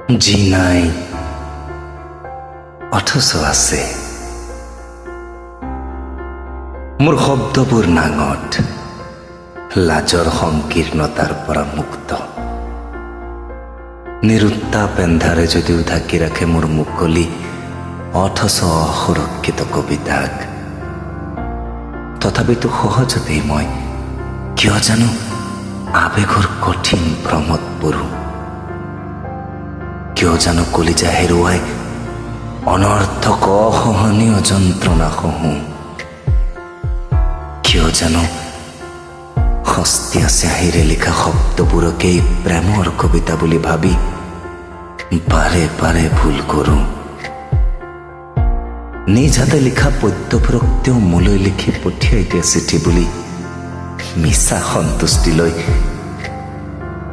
যি নাই অথচ আছে। মোৰ শব্দবোৰ নাঙঠ, লাজৰ সংকীৰ্ণতাৰ পৰা মুক্ত। নিৰুত্তাপ এন্ধাৰে যদিও ঢাকি ৰাখে মোৰ মুকলি অথচ অসুৰক্ষিত কবিতাক, তথাপিতো সহজতেই মই কিয় জানো আবেগৰ কঠিন ভ্ৰমত পৰোঁ। কিয় জানো কলিজা হেৰুৱাই অনৰ্থক অসহনীয় যন্ত্ৰণা সহোঁ। কিয় জানো সস্তীয়া চিয়াহীৰে লিখা শব্দবোৰকেই প্ৰেমৰ কবিতা বুলি ভাবি বাৰে বাৰে ভুল কৰোঁ। নিজ হাতে লিখা পদ্যবোৰক তেওঁ মোলৈ লিখি পঠিয়াই দিয়া চিঠি বুলি মিছা সন্তুষ্টি লৈ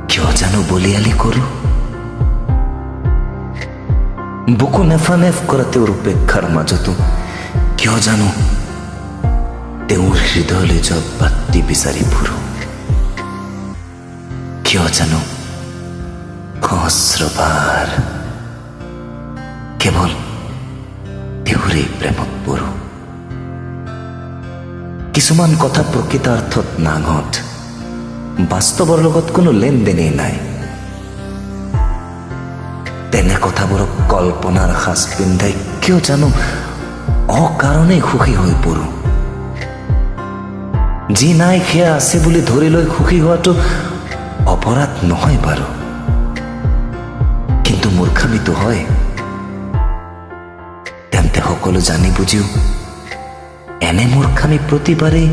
কিয় জানো বলিয়ালি কৰোঁ। বুকু নেফানেফ কৰা তেওঁৰ উপেক্ষাৰ মাজতো কিয় জানো তেওঁৰ হৃদয়লৈ যোৱা বাটটি বিচাৰি ফুৰোঁ। কিয় জানো সহস্ৰবাৰ কেৱল তেওঁৰেই প্ৰেমত পৰোঁ। কিছুমান কথা প্ৰকৃতাৰ্থত নাঙঠ, বাস্তৱৰ লগত কোনো লেনদেনেই নাই। তেনে কথাবোৰক কল্পনাৰ সাজ পিন্ধাই কিয় জানো অকাৰণেই সুখী হৈ পৰোঁ। যি নাই সেয়া আছে বুলি ধৰি লৈ সুখী হোৱাটো অপৰাধ নহয় বাৰু, কিন্তু মূৰ্খামিতো হয়। তেন্তে সকলো জানি বুজিও এনে মূৰ্খামি প্ৰতিবাৰেই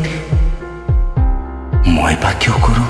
মই বা কিয় কৰোঁ?